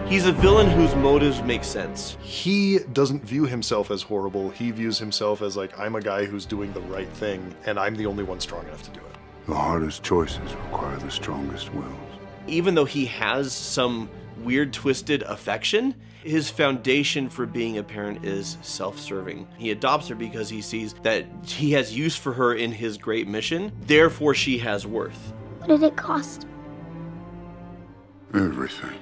He's a villain whose motives make sense. He doesn't view himself as horrible. He views himself as like, I'm a guy who's doing the right thing, and I'm the only one strong enough to do it. The hardest choices require the strongest wills. Even though he has some weird, twisted affection, his foundation for being a parent is self-serving. He adopts her because he sees that he has use for her in his great mission, therefore she has worth. What did it cost? Everything.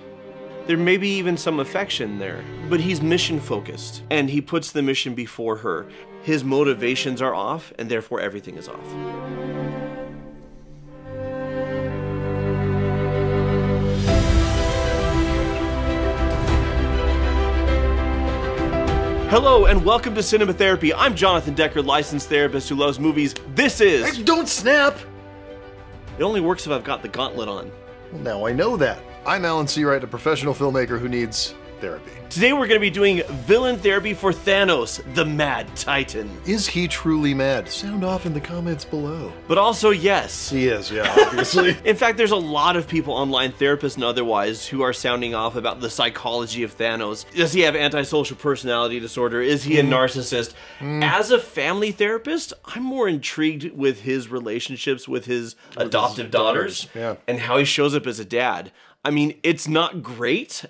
There may be even some affection there, but he's mission focused, and he puts the mission before her. His motivations are off, and therefore everything is off. Hello and welcome to Cinema Therapy. I'm Jonathan Decker, licensed therapist who loves movies. This is... Hey, don't snap! It only works if I've got the gauntlet on. Well, now I know that. I'm Alan Seawright, a professional filmmaker who needs therapy. Today we're going to be doing villain therapy for Thanos, the Mad Titan. Is he truly mad? Sound off in the comments below. But also, yes. He is, yeah, obviously. In fact, there's a lot of people online, therapists and otherwise, who are sounding off about the psychology of Thanos. Does he have antisocial personality disorder? Is he a narcissist? As a family therapist, I'm more intrigued with his relationships with his adoptive daughters and how he shows up as a dad. I mean, it's not great.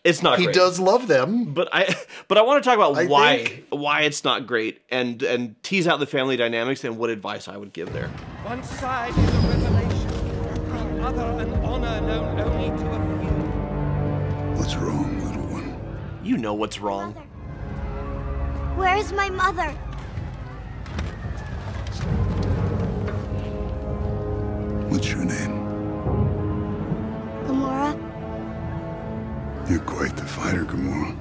It's not great. He does love them. But I want to talk about why it's not great and tease out the family dynamics and what advice I would give there. One side is a revelation, the other an honor known only to a few. What's wrong, little one? You know what's wrong. Where is my mother? What's your name? Gamora? You're quite the fighter, Gamora.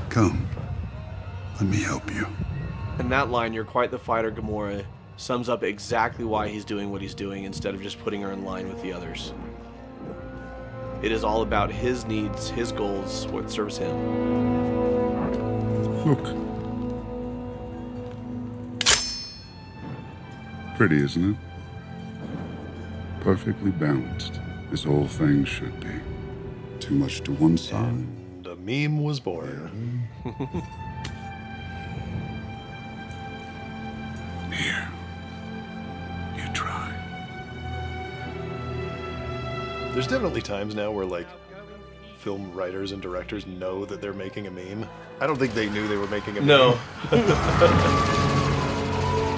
Come, let me help you. And that line, "You're quite the fighter, Gamora," sums up exactly why he's doing what he's doing instead of just putting her in line with the others. It is all about his needs, his goals, what serves him. Look. Pretty, isn't it? Perfectly balanced, as all things should be. Too much to one side. And a meme was born. Here. You try. There's definitely times now where, like, film writers and directors know that they're making a meme. I don't think they knew they were making a meme. No.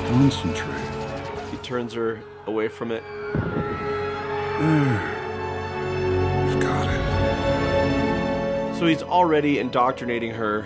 Concentrate. He turns her away from it. There. You've got it. So he's already indoctrinating her,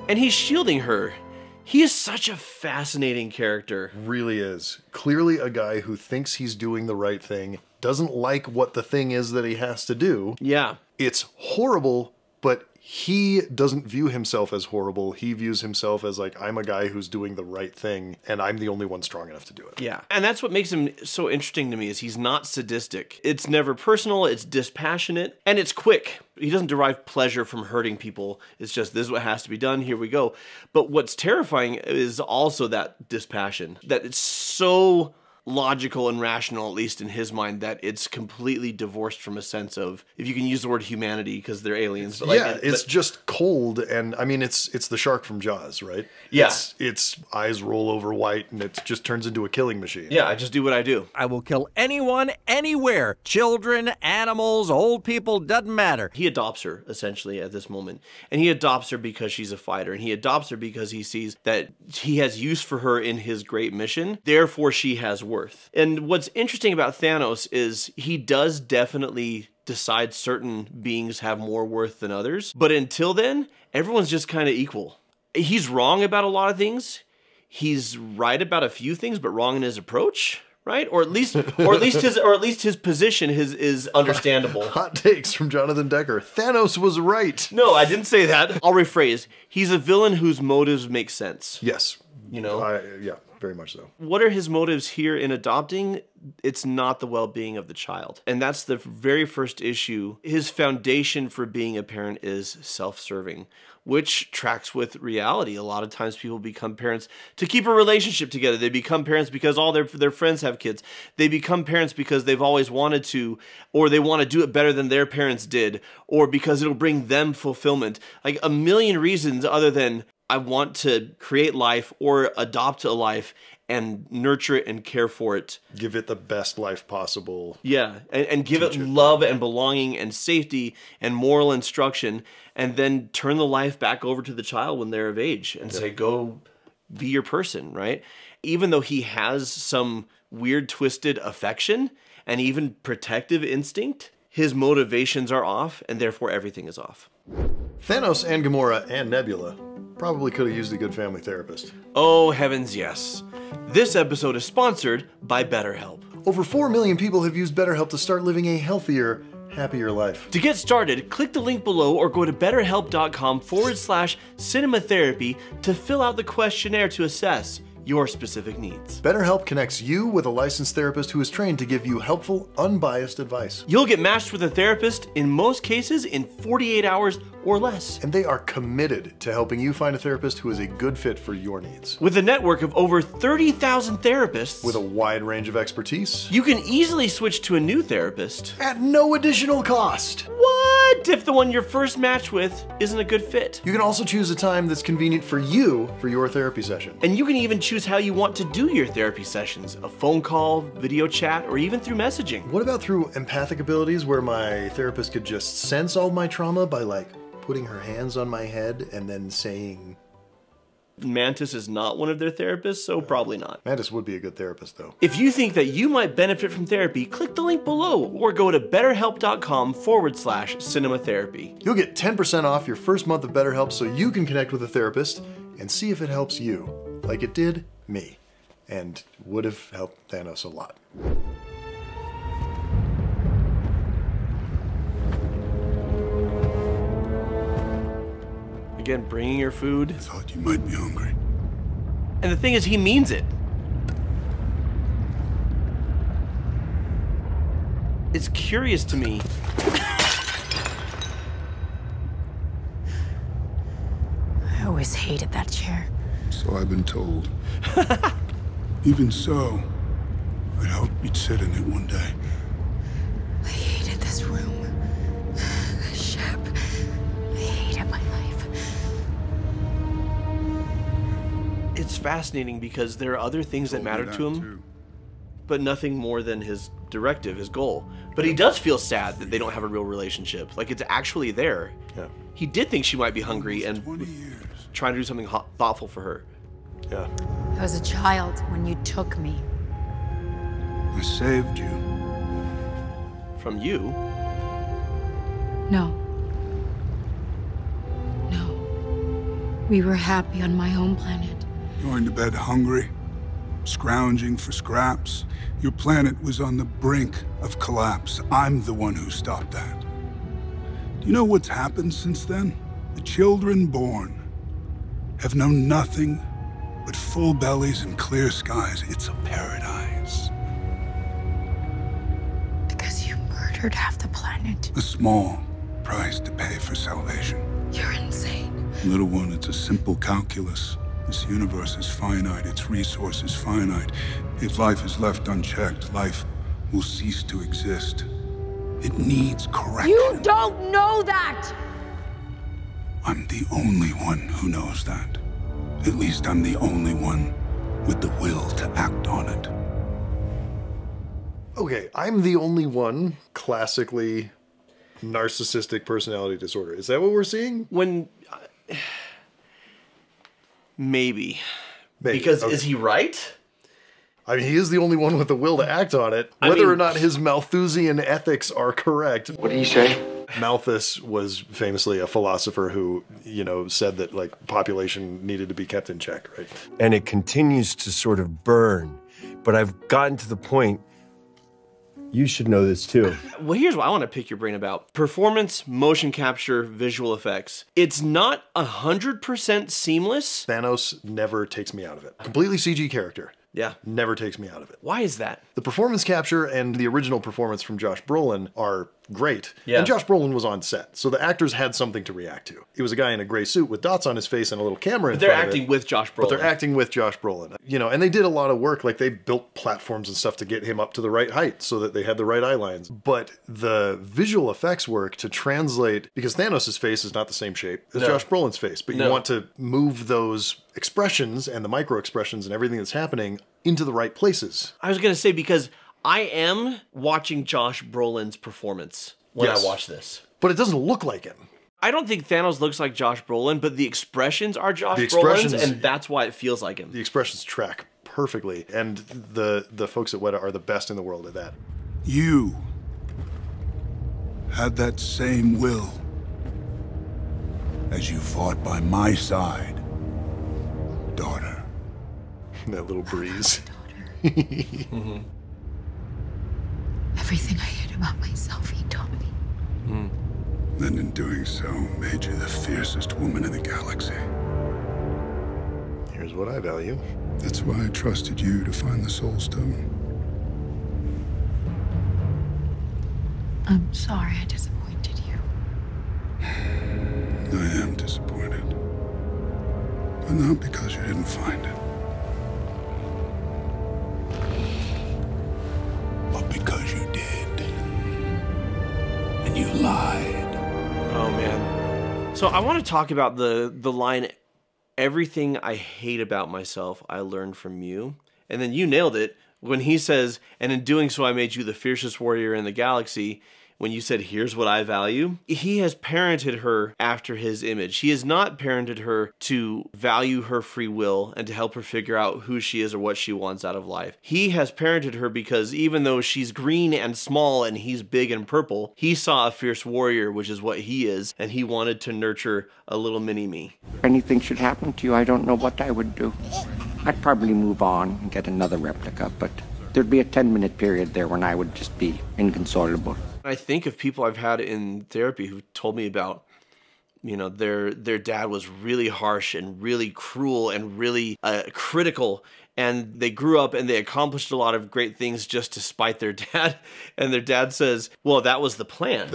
and he's shielding her. He is such a fascinating character. Really is. Clearly a guy who thinks he's doing the right thing, doesn't like what the thing is that he has to do. Yeah. It's horrible, but he doesn't view himself as horrible. He views himself as like, I'm a guy who's doing the right thing, and I'm the only one strong enough to do it. Yeah. And that's what makes him so interesting to me is he's not sadistic. It's never personal, it's dispassionate, and it's quick. He doesn't derive pleasure from hurting people. It's just, this is what has to be done, here we go. But what's terrifying is also that dispassion, that it's so logical and rational, at least in his mind, that it's completely divorced from a sense of, if you can use the word humanity because they're aliens. But yeah, it's just cold, and I mean, it's the shark from Jaws, right? Yeah. Its eyes roll over white, and it just turns into a killing machine. Yeah, I just do what I do. I will kill anyone, anywhere. Children, animals, old people, doesn't matter. He adopts her, essentially, at this moment. And he adopts her because she's a fighter. And he adopts her because he sees that he has use for her in his great mission. Therefore, she has worth. And what's interesting about Thanos is he does definitely decide certain beings have more worth than others. But until then, everyone's just kind of equal. He's wrong about a lot of things. He's right about a few things, but wrong in his approach. Right? Or at least his position is understandable. Hot takes from Jonathan Decker. Thanos was right. No, I didn't say that. I'll rephrase. He's a villain whose motives make sense. Yes. You know? Yeah, very much so. What are his motives here in adopting it's not the well-being of the child. And that's the very first issue. His foundation for being a parent is self-serving, which tracks with reality. A lot of times people become parents to keep a relationship together. They become parents because all their friends have kids. They become parents because they've always wanted to, or they want to do it better than their parents did, or because it'll bring them fulfillment. Like a million reasons other than I want to create life or adopt a life and nurture it and care for it. Give it the best life possible. Yeah, and give it love and belonging and safety and moral instruction, and then turn the life back over to the child when they're of age and say, go be your person, right? Even though he has some weird twisted affection and even protective instinct, his motivations are off, and therefore everything is off. Thanos and Gamora and Nebula probably could have used a good family therapist. Oh, heavens yes. This episode is sponsored by BetterHelp. Over 4 million people have used BetterHelp to start living a healthier, happier life. To get started, click the link below or go to betterhelp.com/cinematherapy to fill out the questionnaire to assess your specific needs. BetterHelp connects you with a licensed therapist who is trained to give you helpful, unbiased advice. You'll get matched with a therapist, in most cases, in 48 hours or less. And they are committed to helping you find a therapist who is a good fit for your needs. With a network of over 30,000 therapists, With a wide range of expertise, you can easily switch to a new therapist. at no additional cost. What if the one you're first matched with isn't a good fit? You can also choose a time that's convenient for you for your therapy session. And you can even choose how you want to do your therapy sessions, a phone call, video chat, or even through messaging. What about through empathic abilities where my therapist could just sense all my trauma by like putting her hands on my head and then saying... Mantis is not one of their therapists, so probably not. Mantis would be a good therapist though. If you think that you might benefit from therapy, click the link below or go to betterhelp.com/cinematherapy. You'll get 10% off your first month of BetterHelp so you can connect with a therapist and see if it helps you, like it did me, and would have helped Thanos a lot. Again, bringing your food. I thought you might be hungry. And the thing is, he means it. It's curious to me. I always hated that chair. So I've been told. Even so, I'd hoped you'd sit in it one day. I hated this room. The ship. I hated my life. It's fascinating because there are other things that matter to him, but nothing more than his directive, his goal. But he does feel sad that they don't have a real relationship. Like, it's actually there. Yeah. He did think she might be hungry and 20 years. trying to do something thoughtful for her. Yeah. I was a child when you took me. I saved you. From you? No. No. We were happy on my home planet. Going to bed hungry, scrounging for scraps. Your planet was on the brink of collapse. I'm the one who stopped that. Do you know what's happened since then? The children born have known nothing but full bellies and clear skies. It's a paradise. Because you murdered half the planet. A small price to pay for salvation. You're insane. Little one, it's a simple calculus. This universe is finite, its resources finite. If life is left unchecked, life will cease to exist. It needs correction. You don't know that! I'm the only one who knows that. At least I'm the only one with the will to act on it. Okay, I'm the only one classically narcissistic personality disorder. Is that what we're seeing? When... Maybe. Maybe, Because okay. is he right? I mean, he is the only one with the will to act on it. I Whether mean- or not his Malthusian ethics are correct. What did he say? Malthus was famously a philosopher who, you know, said that like population needed to be kept in check, right? And it continues to sort of burn. But I've gotten to the point, you should know this too. Well, here's what I want to pick your brain about. Performance, motion capture, visual effects. It's not 100% seamless. Thanos never takes me out of it. Completely CG character. Yeah. Never takes me out of it. Why is that? The performance capture and the original performance from Josh Brolin are great. Yeah. And Josh Brolin was on set, so the actors had something to react to. It was a guy in a gray suit with dots on his face and a little camera in But they're front of acting it. with Josh Brolin. But they're acting with Josh Brolin. You know, and they did a lot of work. Like, they built platforms and stuff to get him up to the right height so that they had the right eye lines. But the visual effects work to translate, because Thanos' face is not the same shape as Josh Brolin's face, but you want to move those expressions and the micro expressions and everything that's happening into the right places. I was going to say, because I am watching Josh Brolin's performance when I watch this. But it doesn't look like him. I don't think Thanos looks like Josh Brolin, but the expressions are Josh Brolin's, expressions- and that's why it feels like him. The expressions track perfectly, and the folks at Weta are the best in the world at that. You had that same will as you fought by my side, daughter. That little breeze. Everything I hid about myself, he taught me. And in doing so, made you the fiercest woman in the galaxy. Here's what I value. That's why I trusted you to find the Soul Stone. I'm sorry I disappointed you. I am disappointed. But not because you didn't find it. But because you did. And you lied. Oh, man. So I want to talk about the line, "Everything I hate about myself, I learned from you." And then you nailed it when he says, "And in doing so, I made you the fiercest warrior in the galaxy." When you said, "Here's what I value," he has parented her after his image. He has not parented her to value her free will and to help her figure out who she is or what she wants out of life. He has parented her because even though she's green and small and he's big and purple, he saw a fierce warrior, which is what he is, and he wanted to nurture a little mini-me. If anything should happen to you, I don't know what I would do. I'd probably move on and get another replica, but there'd be a 10-minute period there when I would just be inconsolable. I think of people I've had in therapy who told me about, you know, their dad was really harsh and really cruel and really critical, and they grew up and they accomplished a lot of great things just to spite their dad. And their dad says, "Well, that was the plan.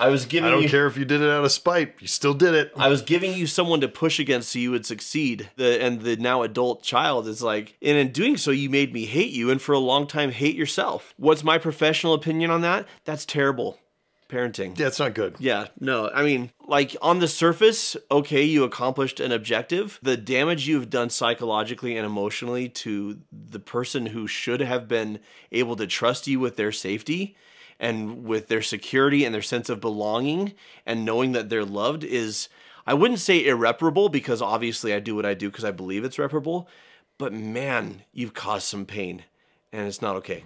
I don't care if you did it out of spite. You still did it. I was giving you someone to push against so you would succeed." And the now adult child is like, "And in doing so, you made me hate you and for a long time hate yourself." What's my professional opinion on that? That's terrible parenting. Yeah, it's not good. Yeah, no, I mean, like, on the surface, okay, you accomplished an objective. The damage you've done psychologically and emotionally to the person who should have been able to trust you with their safety and with their security and their sense of belonging and knowing that they're loved is, I wouldn't say irreparable, because obviously I do what I do because I believe it's reparable, but man, you've caused some pain and it's not okay.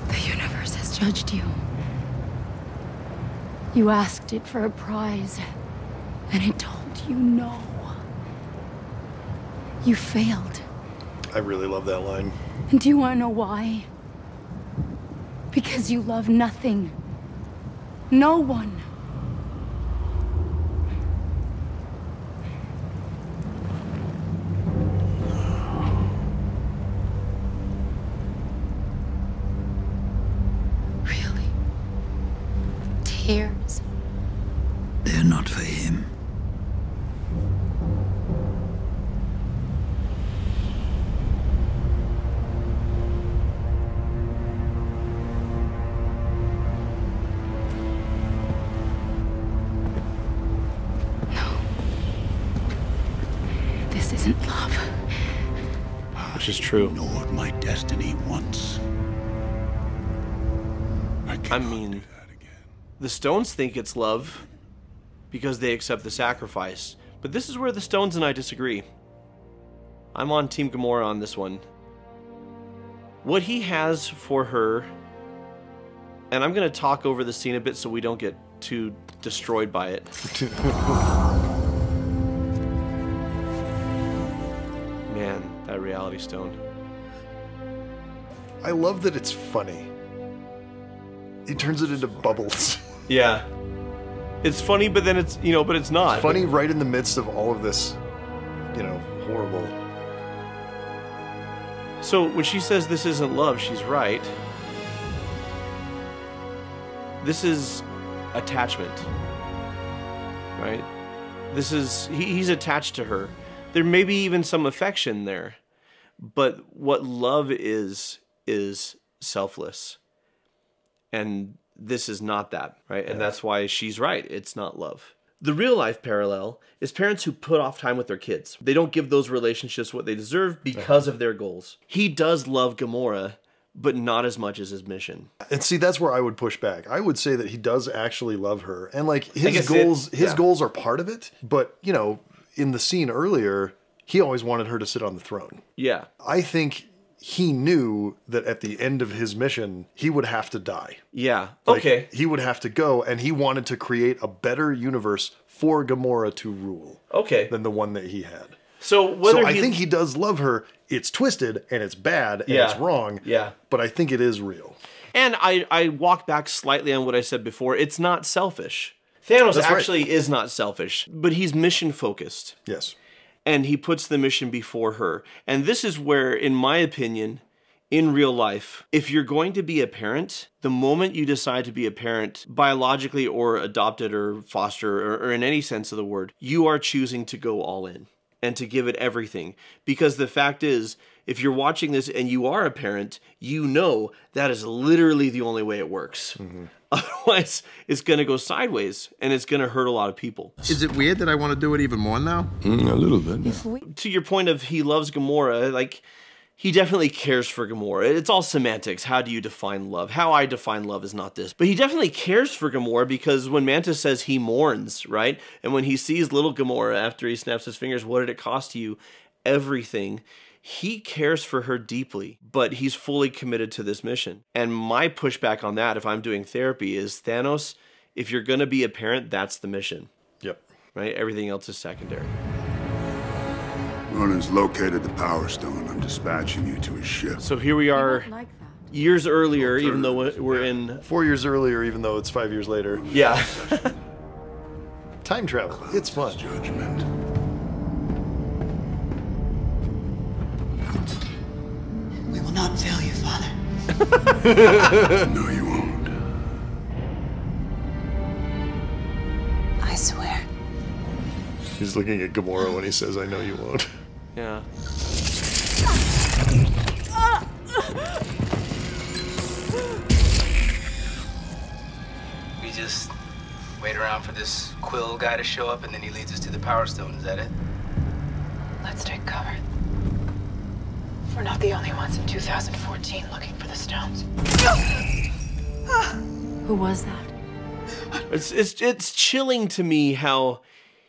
The universe has judged you. You asked it for a prize, and it told you no. You failed. I really love that line. And do you want to know why? Because you love nothing. No one. Really? Tears? They're not for him. This isn't love. Which is true. Ignored my destiny once. I mean, the Stones think it's love because they accept the sacrifice. But this is where the Stones and I disagree. I'm on Team Gamora on this one. What he has for her, and I'm going to talk over the scene a bit so we don't get too destroyed by it. Man, that Reality Stone. I love that it's funny. He turns it into bubbles. Yeah. It's funny, but then it's, you know, but it's not. Funny right in the midst of all of this, you know, horrible So when she says this isn't love, she's right. This is attachment, right? This is, he's attached to her. There may be even some affection there, but what love is selfless. And this is not that, right? And that's why she's right. It's not love. The real life parallel is parents who put off time with their kids. They don't give those relationships what they deserve because of their goals. He does love Gamora, but not as much as his mission. And see, that's where I would push back. I would say that he does actually love her. And like his goals are part of it. But, you know, in the scene earlier, he always wanted her to sit on the throne. Yeah. I think he knew that at the end of his mission, he would have to die. Yeah. Like, okay. He would have to go, and he wanted to create a better universe for Gamora to rule. Okay. Than the one that he had. So I think he does love her. It's twisted and it's bad and it's wrong. Yeah. But I think it is real. And I walk back slightly on what I said before. It's not selfish. Thanos actually is not selfish, but he's mission focused. Yes. And he puts the mission before her. And this is where, in my opinion, in real life, if you're going to be a parent, the moment you decide to be a parent, biologically or adopted or foster or in any sense of the word, you are choosing to go all in and to give it everything. Because the fact is, if you're watching this and you are a parent, you know that is literally the only way it works. Otherwise, it's going to go sideways and it's going to hurt a lot of people. Is it weird that I want to do it even more now? A little bit. To your point of he loves Gamora, like, he definitely cares for Gamora. It's all semantics. How do you define love? How I define love is not this. But he definitely cares for Gamora because when Mantis says he mourns, right? And when he sees little Gamora after he snaps his fingers, what did it cost you? Everything. He cares for her deeply, but he's fully committed to this mission. And my pushback on that, if I'm doing therapy, is Thanos, if you're going to be a parent, that's the mission. Yep. Right? Everything else is secondary. Ronan's located the Power Stone. I'm dispatching you to his ship. So here we are years earlier, even though we're in... 4 years earlier, even though it's 5 years later. Yeah. Time travel. It's fun. Judgment. We will not fail you, Father. No, you won't. I swear. He's looking at Gamora when he says, I know you won't. Yeah. We just wait around for this Quill guy to show up and then he leads us to the Power Stone, is that it? Let's take cover. We're not the only ones in 2014 looking for the stones. Who was that? It's chilling to me how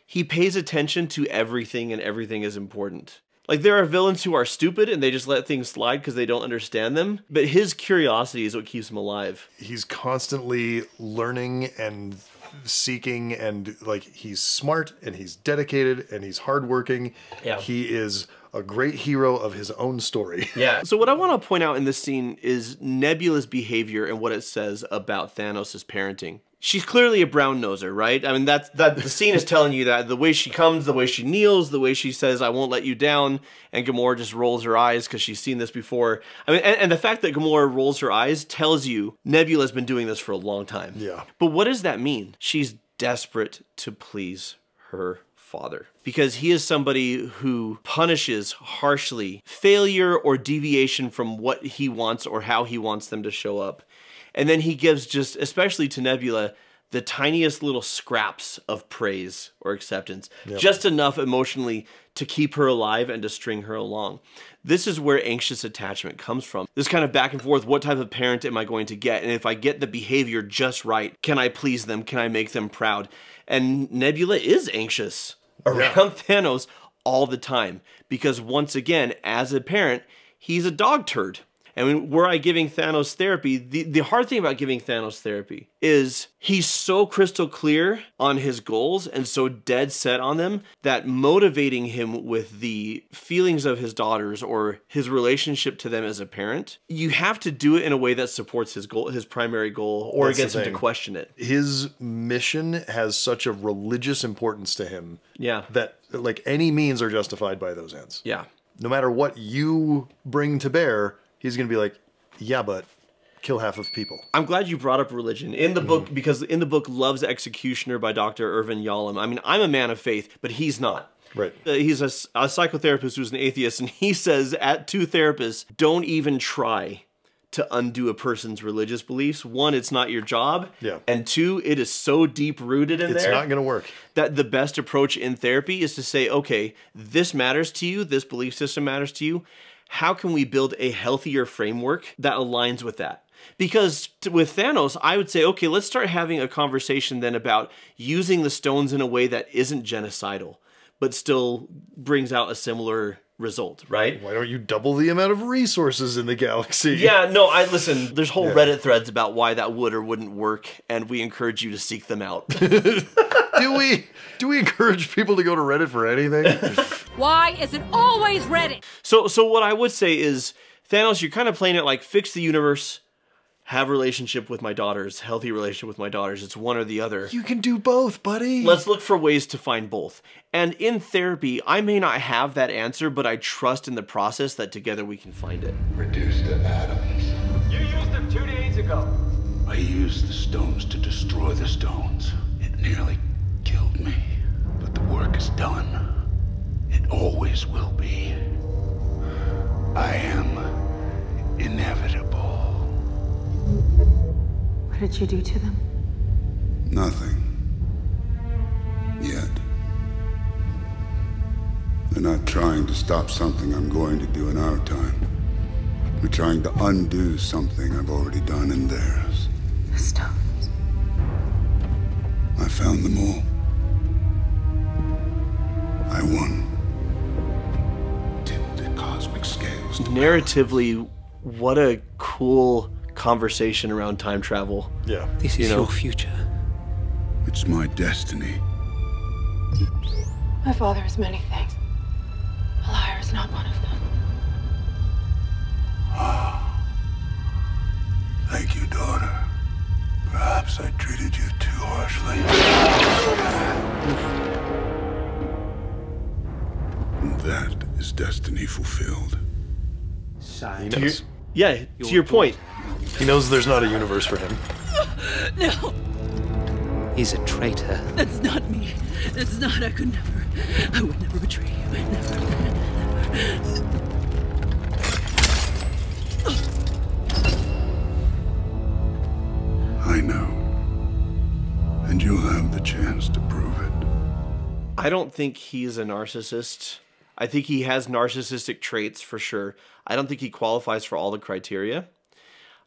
he pays attention to everything and everything is important. Like, there are villains who are stupid and they just let things slide because they don't understand them. But his curiosity is what keeps him alive. He's constantly learning and seeking, and like, he's smart and he's dedicated and he's hardworking. Yeah. He is a great hero of his own story. Yeah. So what I want to point out in this scene is Nebula's behavior and what it says about Thanos' parenting. She's clearly a brown noser, right? I mean, that the scene is telling you that. The way she comes, the way she kneels, the way she says, I won't let you down, and Gamora just rolls her eyes because she's seen this before. I mean, and the fact that Gamora rolls her eyes tells you Nebula's been doing this for a long time. Yeah. But what does that mean? She's desperate to please her father, because he is somebody who punishes harshly failure or deviation from what he wants or how he wants them to show up. And then he gives, just especially to Nebula, the tiniest little scraps of praise or acceptance, just enough emotionally to keep her alive and to string her along. This is where anxious attachment comes from. This kind of back and forth, what type of parent am I going to get? And if I get the behavior just right, can I please them? Can I make them proud? And Nebula is anxious around Thanos all the time, because once again, as a parent, he's a dog turd. And were I giving Thanos therapy, the hard thing about giving Thanos therapy is he's so crystal clear on his goals and so dead set on them that motivating him with the feelings of his daughters or his relationship to them as a parent, you have to do it in a way that supports his goal, his primary goal, or gets him to question it. His mission has such a religious importance to him that like any means are justified by those ends. Yeah. no matter what you bring to bear, he's going to be like, yeah, but kill half of people. I'm glad you brought up religion in the book, because in the book Love's Executioner by Dr. Irvin Yalom, I mean, I'm a man of faith, but he's not. Right. He's a psychotherapist who's an atheist, and he says to therapists, don't even try to undo a person's religious beliefs. One, it's not your job. Yeah. And two, it is so deep rooted in there. It's not going to work. That the best approach in therapy is to say, okay, this matters to you, this belief system matters to you. How can we build a healthier framework that aligns with that? Because with Thanos, I would say, okay, let's start having a conversation then about using the stones in a way that isn't genocidal, but still brings out a similar result, right? Why don't you double the amount of resources in the galaxy? Yeah, no, listen, there's whole Reddit threads about why that would or wouldn't work, and we encourage you to seek them out. Do we encourage people to go to Reddit for anything? Why is it always Reddit? So what I would say is, Thanos, you're kind of playing it like fix the universe, have a relationship with my daughters, healthy relationship with my daughters. It's one or the other. You can do both, buddy. Let's look for ways to find both. And in therapy, I may not have that answer, but I trust in the process that together we can find it. Reduced to atoms. You used them 2 days ago. I used the stones to destroy the stones. It nearly killed me. But the work is done. It always will be. I am inevitable. What did you do to them? Nothing. Yet. They're not trying to stop something I'm going to do in our time. We're trying to undo something I've already done in theirs. The stones. I found them all. I won. Tipped the cosmic scales. Narratively, what a cool conversation around time travel. Yeah. This is your future. It's my destiny. My father is many things. A liar is not one of them. Thank you, daughter. Perhaps I treated you too harshly. That is destiny fulfilled. He knows. Yeah, to your point. He knows there's not a universe for him. No, He's a traitor. that's not me. That's not. I could never. I would never betray you. Never. I know. And you'll have the chance to prove it. I don't think he's a narcissist. I think he has narcissistic traits for sure. I don't think he qualifies for all the criteria.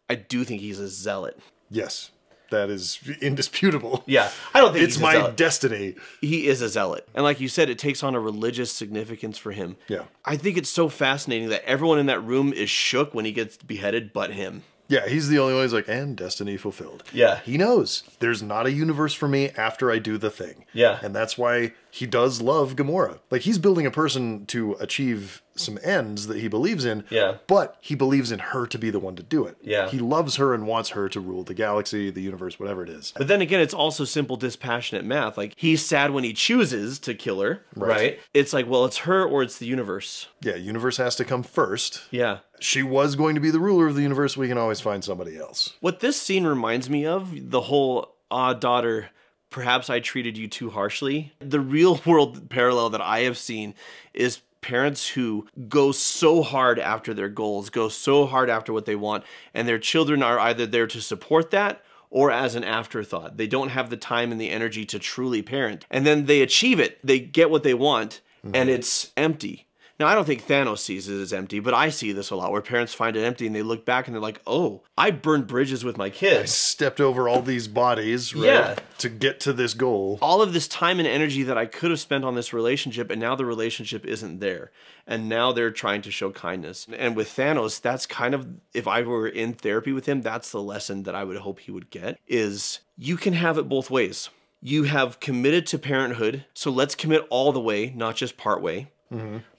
I do think he's a zealot. Yes, that is indisputable. Yeah, I don't think it's he's my a zealot. destiny. He is a zealot. And like you said, it takes on a religious significance for him. Yeah. I think it's so fascinating that everyone in that room is shook when he gets beheaded but him. Yeah, he's the only one who's like, and destiny fulfilled. Yeah. He knows there's not a universe for me after I do the thing. Yeah. And that's why he does love Gamora. Like, he's building a person to achieve some ends that he believes in. Yeah. But he believes in her to be the one to do it. Yeah. He loves her and wants her to rule the galaxy, the universe, whatever it is. But then again, it's also simple dispassionate math. Like, he's sad when he chooses to kill her, right? It's like, well, it's her or it's the universe. Yeah, universe has to come first. Yeah. She was going to be the ruler of the universe. We can always find somebody else. What this scene reminds me of, the whole, daughter, perhaps I treated you too harshly. The real world parallel that I have seen is parents who go so hard after their goals, go so hard after what they want, and their children are either there to support that or as an afterthought. They don't have the time and the energy to truly parent. And then they achieve it. They get what they want, and it's empty. Now, I don't think Thanos sees it as empty, but I see this a lot where parents find it empty and they look back and they're like, oh, I burned bridges with my I kids. stepped over all these bodies, right, Yeah. to get to this goal. All of this time and energy that I could have spent on this relationship, and now the relationship isn't there. And now they're trying to show kindness. And with Thanos, that's kind of, if I were in therapy with him, that's the lesson that I would hope he would get, is you can have it both ways. You have committed to parenthood, so let's commit all the way, not just part way.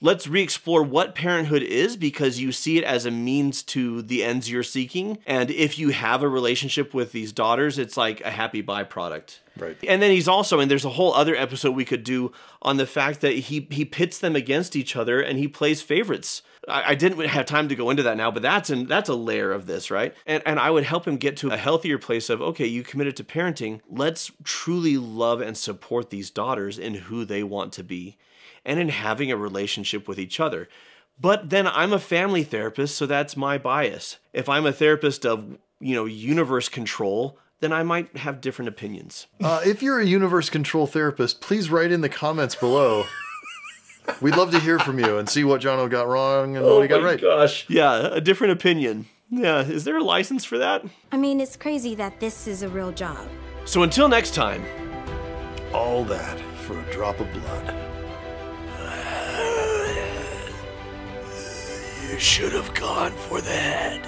Let's re-explore what parenthood is, because you see it as a means to the ends you're seeking. And if you have a relationship with these daughters, it's like a happy byproduct. Right. And then he's also, and there's a whole other episode we could do on the fact that he pits them against each other and he plays favorites. I didn't have time to go into that now, but that's a layer of this, right? And I would help him get to a healthier place of, okay, you committed to parenting. Let's truly love and support these daughters in who they want to be and in having a relationship with each other. But then I'm a family therapist, so that's my bias. If I'm a therapist of, universe control, then I might have different opinions. If you're a universe control therapist, please write in the comments below. We'd love to hear from you and see what Jono got wrong and what he got right. Oh my gosh. Yeah, a different opinion. Yeah, is there a license for that? I mean, it's crazy that this is a real job. So until next time. All that for a drop of blood. You should have gone for the head.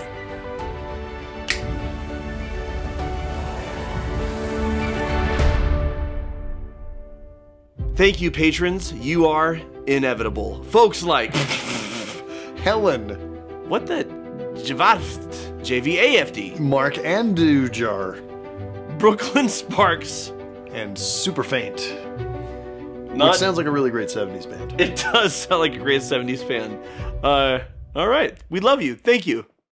Thank you, patrons. You are inevitable. Folks like Helen. What the? Javaft. JVAFD. Mark Andujar. Brooklyn Sparks. And Super Faint. Which sounds like a really great 70s band. It does sound like a great 70s band. All right. We love you. Thank you.